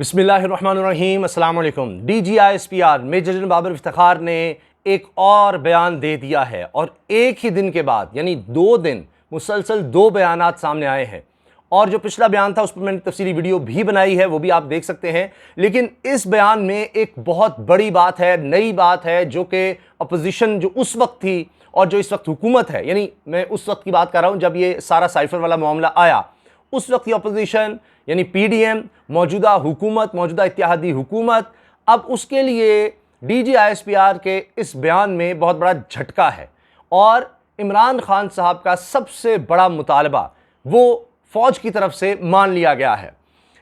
बिस्मिल्लाहिर्रहमानिर्रहीम अस्सलाम वालेकुम। DGISPR major general Babar Iftikhar ने एक और बयान दे दिया है और एक ही दिन के बाद यानी 2 दिन मुसलसल 2 बयानात सामने आए हैं। और जो पिछला बयान था उस पर मैंने तफसीली वीडियो भी बनाई है, वो भी आप देख सकते हैं। लेकिन इस बयान में एक बहुत बड़ी बात है, नई बात है, जो कि अपोजिशन जो उस वक्त थी और जो इस वक्त हुकूमत है, यानी मैं उस वक्त की बात कर रहा हूँ जब ये सारा साइफर वाला मामला आया, उस वक्त की अपोजिशन यानी PDM, मौजूदा हुकूमत, मौजूदा इत्तेहादी हुकूमत, अब उसके लिए DGISPR के इस बयान में बहुत बड़ा झटका है। और इमरान खान साहब का सबसे बड़ा मुतालबा वो फौज की तरफ से मान लिया गया है।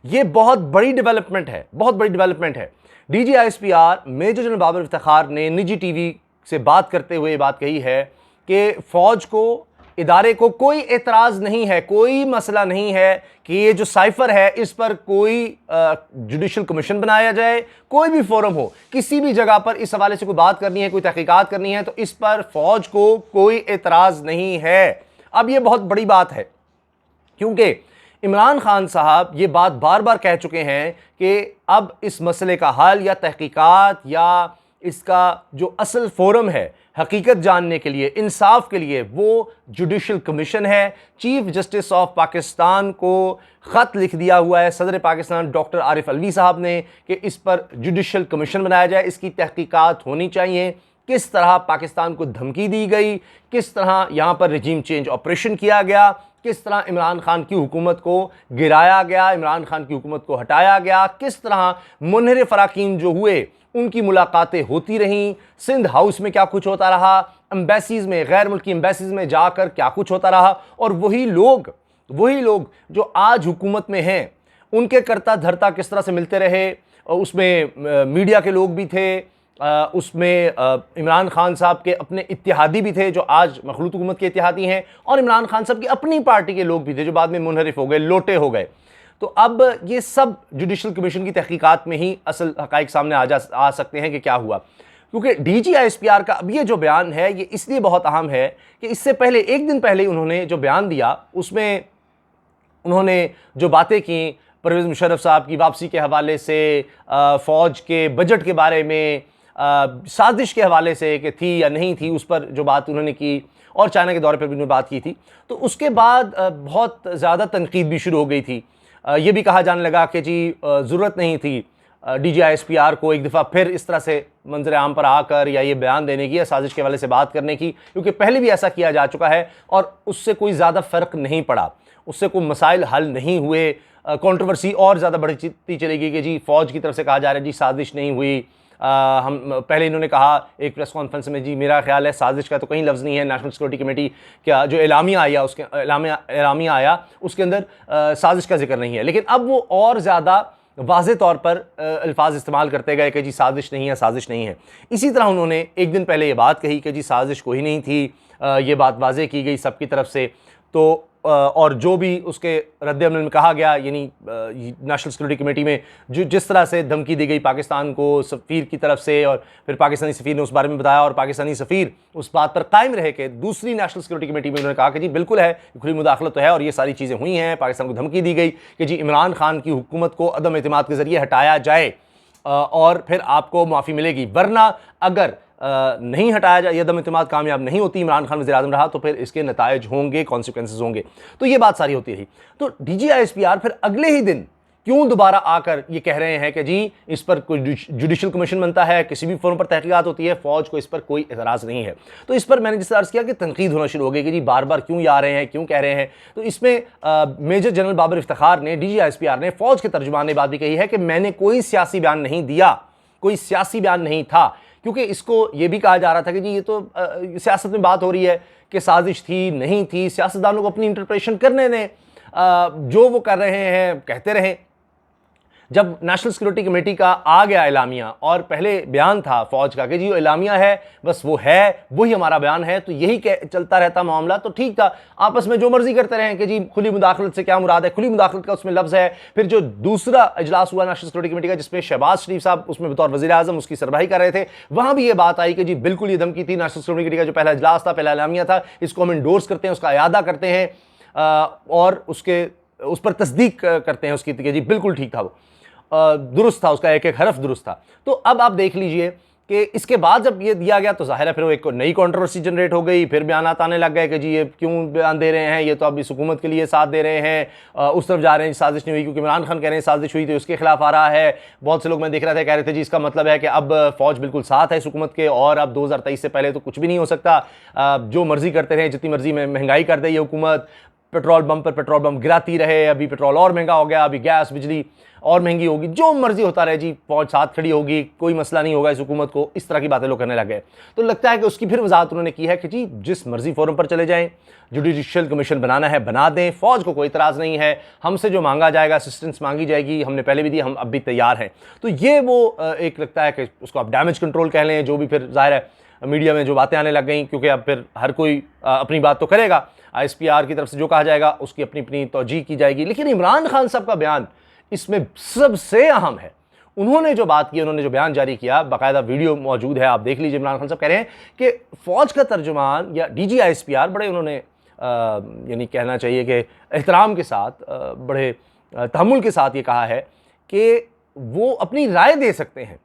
ये बहुत बड़ी डेवलपमेंट है, बहुत बड़ी डेवलपमेंट है। DGISPR major general Babar Iftikhar ने निजी TV से बात करते हुए बात कही है कि फौज को, इदारे को कोई एतराज़ नहीं है, कोई मसला नहीं है कि ये जो साइफर है इस पर कोई जुडिशल कमीशन बनाया जाए, कोई भी फोरम हो, किसी भी जगह पर इस हवाले से कोई बात करनी है, कोई तहकीकात करनी है, तो इस पर फौज को कोई एतराज़ नहीं है। अब ये बहुत बड़ी बात है क्योंकि इमरान खान साहब ये बात बार बार कह चुके हैं कि अब इस मसले का हल या तहकीकात या इसका जो असल फोरम है हकीकत जानने के लिए, इंसाफ के लिए, वो जुडिशल कमीशन है। चीफ जस्टिस ऑफ पाकिस्तान को ख़त लिख दिया हुआ है सदर पाकिस्तान डॉक्टर आरिफ अलवी साहब ने कि इस पर जुडिशल कमीशन बनाया जाए, इसकी तहकीकात होनी चाहिए। किस तरह पाकिस्तान को धमकी दी गई, किस तरह यहाँ पर रजीम चेंज ऑपरेशन किया गया, किस तरह इमरान खान की हुकूमत को गिराया गया, इमरान खान की हुकूमत को हटाया गया, किस तरह मुनहरिफ अराकीन जो हुए उनकी मुलाकातें होती रहीं, सिंध हाउस में क्या कुछ होता रहा, एम्बेसीज में, गैर मुल्की एम्बेसीज में जाकर क्या कुछ होता रहा। और वही लोग जो आज हुकूमत में हैं उनके करता धरता किस तरह से मिलते रहे। उसमें मीडिया के लोग भी थे, उसमें इमरान खान साहब के अपने इत्तेहादी भी थे जो आज मखलूत हुकूमत के इत्तेहादी हैं, और इमरान खान साहब की अपनी पार्टी के लोग भी थे जो बाद में मुनहरिफ हो गए, लोटे हो गए। तो अब ये सब जुडिशल कमीशन की तहकीकात में ही असल हकाइक सामने आ सकते हैं कि क्या हुआ। क्योंकि DGISPR का अब ये जो बयान है ये इसलिए बहुत अहम है कि इससे पहले, एक दिन पहले उन्होंने जो बयान दिया उसमें उन्होंने जो बातें की परवेज़ मुशर्रफ साहब की वापसी के हवाले से, फ़ौज के बजट के बारे में, साजिश के हवाले से कि थी या नहीं थी, उस पर जो बात उन्होंने की, और चाइना के दौरे पर भी उन्होंने बात की थी। तो उसके बाद बहुत ज़्यादा तनकीद भी शुरू हो गई थी। ये भी कहा जाने लगा कि जी ज़रूरत नहीं थी DGISPR को एक दफ़ा फिर इस तरह से मंजर आम पर आकर या ये बयान देने की या साजिश के हवाले से बात करने की, क्योंकि पहले भी ऐसा किया जा चुका है और उससे कोई ज़्यादा फ़र्क नहीं पड़ा, उससे कोई मसाइल हल नहीं हुए। कंट्रोवर्सी और ज़्यादा बढ़ती चलेगी कि जी फ़ौज की तरफ से कहा जा रहा है जी साजिश नहीं हुई। हम पहले इन्होंने कहा एक प्रेस कॉन्फ्रेंस में, जी मेरा ख्याल है साजिश का तो कहीं लफ्ज़ नहीं है, नेशनल सिक्योरिटी कमेटी का जो एलामिया आया उसके अंदर साजिश का जिक्र नहीं है। लेकिन अब वो और ज़्यादा वाज़े तौर पर अल्फाज इस्तेमाल करते गए कि जी साजिश नहीं है, साजिश नहीं है। इसी तरह उन्होंने एक दिन पहले ये बात कही कि जी साजिश कोई नहीं थी, ये बात वाज़े की गई सबकी तरफ से। तो और जो भी उसके रद्द-ए-अमल में कहा गया, यानी नेशनल सिक्योरिटी कमेटी में जो जिस तरह से धमकी दी गई पाकिस्तान को सफ़ीर की तरफ से, और फिर पाकिस्तानी सफ़ीर ने उस बारे में बताया और पाकिस्तानी सफ़ीर उस बात पर कायम रहे कि दूसरी नेशनल सिक्योरिटी कमेटी में उन्होंने कहा कि जी बिल्कुल है, खुली मुदाखलत तो है और ये सारी चीज़ें हुई हैं। पाकिस्तान को धमकी दी गई कि जी इमरान खान की हुकूमत को अदम एतमाद के ज़रिए हटाया जाए और फिर आपको माफ़ी मिलेगी, वरना अगर नहीं हटाया जाए, अदम एतमाद कामयाब नहीं होती, इमरान खान वज़ीर-ए-आज़म रहा, तो फिर इसके नतायज होंगे, कॉन्सिक्वेंसेस होंगे। तो ये बात सारी होती रही। तो DGISPR फिर अगले ही दिन क्यों दोबारा आकर ये कह रहे हैं कि जी इस पर कोई जुडिशल कमीशन बनता है, किसी भी फोरम पर तहकीकात होती है, फ़ौज को इस पर कोई एतराज़ नहीं है। तो इस पर मैंने जिस अर्ज़ किया कि तनकीद होना शुरू हो गई कि जी बार बार क्यों आ रहे हैं, क्यों कह रहे हैं। तो इसमें मेजर जनरल बाबर इफ्तिखार ने, DGISPR ने, फ़ौज के तर्जुमान ने बात भी कही है कि मैंने कोई सियासी बयान नहीं दिया, कोई सियासी बयान नहीं था। क्योंकि इसको ये भी कहा जा रहा था कि जी ये तो सियासत में बात हो रही है कि साजिश थी नहीं थी, सियासतदानों को अपनी इंटरप्रेशन करने दें, जो वो कर रहे हैं कहते रहें। जब नेशनल सिक्योरिटी कमेटी का आ गया एलामिया और पहले बयान था फौज का कि जी एलामिया है, बस वो है, वही हमारा बयान है, तो यही चलता रहता मामला, तो ठीक था। आपस में जो मर्जी करते रहें कि जी खुली मुदाखलत से क्या मुराद है, खुली मुदाखलत का उसमें लफ्ज़ है। फिर जो दूसरा इजलास हुआ नेशनल सिक्योरिटी कमेटी का जिसमें शहबाज शरीफ साहब उसमें बतौर वज़ीर-ए-आज़म उसकी सरबराही कर रहे थे, वहाँ भी ये बात आई कि जी बिल्कुल ये धमकी थी। नेशनल सिक्योरिटी कमेटी का जो पहला इजलास था, पहला एलामिया था, इसको हम इंडोर्स करते हैं, उसका अयादा करते हैं और उस पर तस्दीक करते हैं उसकी कि जी बिल्कुल ठीक था वो। दुरुस्त था, उसका एक एक हरफ दुरुस्त था। तो अब आप देख लीजिए कि इसके बाद जब ये दिया गया तो जाहिर है फिर वो एक नई कंट्रोवर्सी जनरेट हो गई, फिर बयान आने लग गए कि जी ये क्यों बयान दे रहे हैं, ये तो अब इस हुकूमत के लिए साथ दे रहे हैं, उस तरफ जा रहे हैं साजिश नहीं हुई, क्योंकि इमरान खान कह रहे हैं साजिश हुई तो उसके खिलाफ आ रहा है। बहुत से लोग मैं देख रहा था कह रहे थे जी इसका मतलब है कि अब फौज बिल्कुल साथ है इस हुकूमत के, और अब 2023 से पहले तो कुछ भी नहीं हो सकता, जो मर्जी करते रहे, जितनी मर्जी में महंगाई कर दे ये हुकूमत, पेट्रोल पंप पर पेट्रोल पंप गिराती रहे, अभी पेट्रोल और महंगा हो गया, अभी गैस बिजली और महंगी होगी, जो मर्जी होता रहे जी, फौज साथ खड़ी होगी, कोई मसला नहीं होगा इस हुकूमत को, इस तरह की बातें लोग करने लगे। तो लगता है कि उसकी फिर वजाहत उन्होंने की है कि जी जिस मर्जी फोरम पर चले जाएं, जुडिशियल कमीशन बनाना है बना दें, फौज को कोई इतराज़ नहीं है, हमसे जो मांगा जाएगा, असिस्टेंस मांगी जाएगी, हमने पहले भी दी, हम अब भी तैयार हैं। तो ये वो एक लगता है कि उसको आप डैमेज कंट्रोल कह लें, जो भी फिर जाहिर है मीडिया में जो बातें आने लग गई, क्योंकि अब फिर हर कोई अपनी बात तो करेगा, ISPR की तरफ से जो कहा जाएगा उसकी अपनी अपनी तौजीह की जाएगी। लेकिन इमरान खान साहब का बयान इसमें सबसे अहम है। उन्होंने जो बात की, उन्होंने जो बयान जारी किया, बाकायदा वीडियो मौजूद है, आप देख लीजिए। इमरान खान साहब कह रहे हैं कि फौज का तर्जुमान या DG ISPR बड़े उन्होंने यानी कहना चाहिए कि एहतराम के साथ, बड़े तहम्मुल के साथ ये कहा है कि वो अपनी राय दे सकते हैं।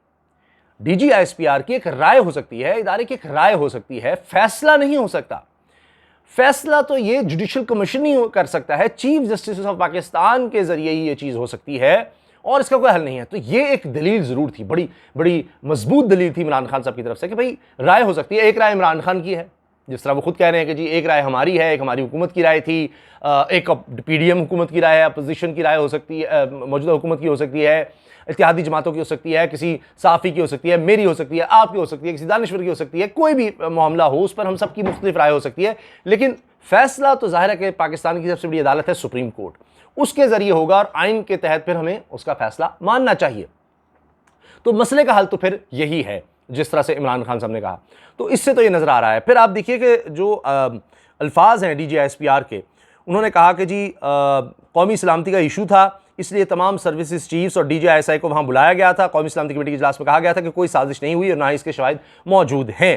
DG ISPR की एक राय हो सकती है, इदारे की एक राय हो सकती है, फैसला नहीं हो सकता। फैसला तो ये जुडिशियल कमीशन ही कर सकता है, चीफ जस्टिस ऑफ पाकिस्तान के जरिए ही ये चीज़ हो सकती है, और इसका कोई हल नहीं है। तो ये एक दलील ज़रूर थी, बड़ी बड़ी मजबूत दलील थी इमरान खान साहब की तरफ से कि भाई राय हो सकती है। एक राय इमरान खान की है, जिस तरह वो खुद कह रहे हैं कि जी एक राय हमारी है, एक हमारी हुकूमत की राय थी, एक PDM हुकूमत की राय है, अपोजिशन की राय हो सकती है, मौजूदा हुकूमत की हो सकती है, इत्तेहादी जमातों की हो सकती है, किसी साफ़ी की हो सकती है, मेरी हो सकती है, आपकी हो सकती है, किसी दानिश्वर की हो सकती है, कोई भी मामला हो उस पर हम सबकी मुख्तलिफ राय हो सकती है। लेकिन फैसला तो जाहिर है कि पाकिस्तान की सबसे बड़ी अदालत है सुप्रीम कोर्ट, उसके ज़रिए होगा और आइन के तहत फिर हमें उसका फैसला मानना चाहिए। तो मसले का हल तो फिर यही है, जिस तरह से इमरान खान साहब ने कहा। तो इससे तो ये नज़र आ रहा है। फिर आप देखिए कि जो अल्फाज हैं DG ISPR के, उन्होंने कहा कि जी कौमी सलामती का इशू था, इसलिए तमाम सर्विसेज चीफ्स और DG ISI को वहाँ बुलाया गया था। कौमी सलामती कमेटी के इजलास में कहा गया था कि कोई साजिश नहीं हुई और ना ही इसके शवाहिद मौजूद हैं।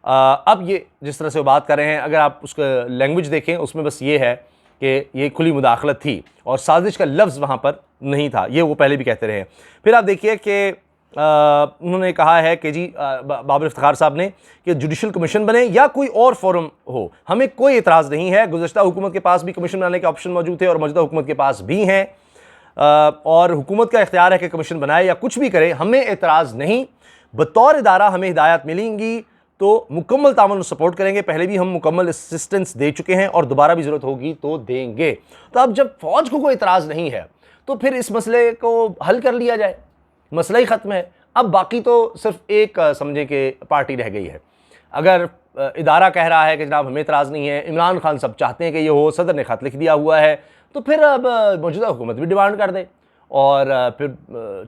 अब ये जिस तरह से वो बात कर रहे हैं, अगर आप उसका लैंग्वेज देखें, उसमें बस ये है कि ये खुली मुदाखलत थी और साजिश का लफ्ज़ वहाँ पर नहीं था, ये वो पहले भी कहते रहे। फिर आप देखिए कि उन्होंने कहा है कि जी बाबर इफ्तिखार साहब ने कि जुडिशल कमीशन बने या कोई और फोरम हो, हमें कोई एतराज़ नहीं है। गुज़श्ता हुकूमत के पास भी कमीशन बनाने के ऑप्शन मौजूद थे और मौजूदा हुकूमत के पास भी हैं, और हुकूमत का इख्तियार है कि कमीशन बनाए या कुछ भी करे, हमें एतराज़ नहीं। बतौर इदारा हमें हिदायत मिलेंगी तो मुकम्मल तावन सपोर्ट करेंगे। पहले भी हम मुकम्मल असिस्टेंस दे चुके हैं और दोबारा भी ज़रूरत होगी तो देंगे। तो अब जब फ़ौज को कोई इतराज़ नहीं है तो फिर इस मसले को हल कर लिया जाए, मसला ही ख़त्म है। अब बाकी तो सिर्फ एक समझे कि पार्टी रह गई है। अगर इदारा कह रहा है कि जनाब हमें इतराज़ नहीं है, इमरान खान सब चाहते हैं कि ये हो, सदर ने ख़त लिख दिया हुआ है, तो फिर अब मौजूदा हुकूमत भी डिमांड कर दे और फिर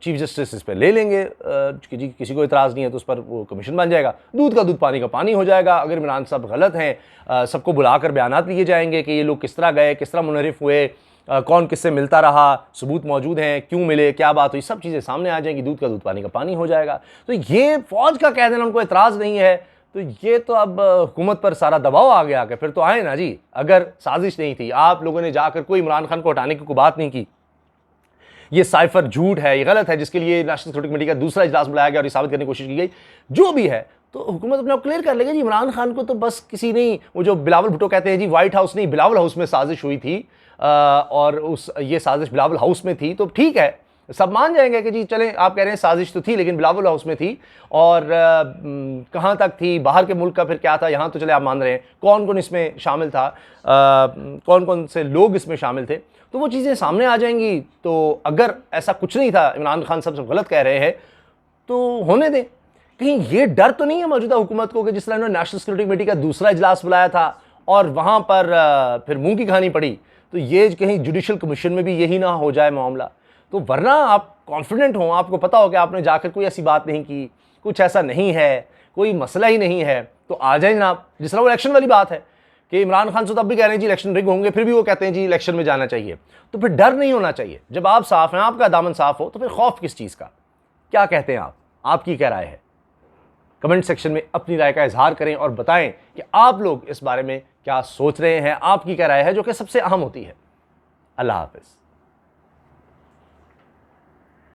चीफ जस्टिस इस पर ले लेंगे कि जी किसी को इतराज़ नहीं है, तो उस पर वो कमीशन बन जाएगा, दूध का दूध पानी का पानी हो जाएगा। अगर इमरान साहब गलत हैं, सबको बुलाकर बयानात लिए जाएंगे कि ये लोग किस तरह गए, किस तरह मुनहरिफ हुए, कौन किससे मिलता रहा, सबूत मौजूद हैं, क्यों मिले, क्या बात हुई, सब चीज़ें सामने आ जाएंगी, दूध का दूध पानी का पानी हो जाएगा। तो ये फ़ौज का कह देना उनको एतराज़ नहीं है, तो ये तो अब हुकूमत पर सारा दबाव आ गया कि फिर तो आए ना जी। अगर साजिश नहीं थी, आप लोगों ने जाकर कोई इमरान खान को हटाने की कोई बात नहीं की, ये साइफर झूठ है, ये गलत है, जिसके लिए नेशनल सिक्योरिटी कमेटी का दूसरा इजलास बुलाया गया और ये साबित करने की कोशिश की गई, जो भी है, तो हुकूमत अपने आप क्लियर कर लेगी जी इमरान खान को तो बस किसी नहीं, वो जो बिलावल भुट्टो कहते हैं जी व्हाइट हाउस नहीं बिलावल हाउस में साजिश हुई थी, और उस ये साजिश बिलावल हाउस में थी, तो ठीक है, सब मान जाएंगे कि जी चलें, आप कह रहे हैं साजिश तो थी लेकिन बिलावल हाउस में थी, और कहाँ तक थी, बाहर के मुल्क का फिर क्या था, यहाँ तो चले आप मान रहे हैं, कौन कौन इसमें शामिल था, कौन कौन से लोग इसमें शामिल थे, तो वो चीज़ें सामने आ जाएंगी। तो अगर ऐसा कुछ नहीं था, इमरान खान साहब सब गलत कह रहे हैं, तो होने दें। कहीं ये डर तो नहीं है मौजूदा हुकूमत को कि जिस तरह उन्होंने नेशनल सिक्योरिटी कमेटी का दूसरा इजलास बुलाया था और वहाँ पर फिर मुंह की कहानी पड़ी, तो ये कहीं जुडिशल कमीशन में भी यही ना हो जाए मामला। तो वरना आप कॉन्फिडेंट हों, आपको पता हो कि आपने जाकर कोई ऐसी बात नहीं की, कुछ ऐसा नहीं है, कोई मसला ही नहीं है, तो आ जाए जनाब। जिस तरह वो इलेक्शन वाली बात है कि इमरान खान से तब भी कह रहे हैं जी इलेक्शन रिग होंगे, फिर भी वो कहते हैं जी इलेक्शन में जाना चाहिए, तो फिर डर नहीं होना चाहिए। जब आप साफ हैं, आपका दामन साफ हो, तो फिर खौफ किस चीज़ का। क्या कहते हैं आप, आपकी क्या राय है? कमेंट सेक्शन में अपनी राय का इजहार करें और बताएं कि आप लोग इस बारे में क्या सोच रहे हैं, आपकी क्या राय है, जो कि सबसे अहम होती है। अल्लाह हाफ़िज़।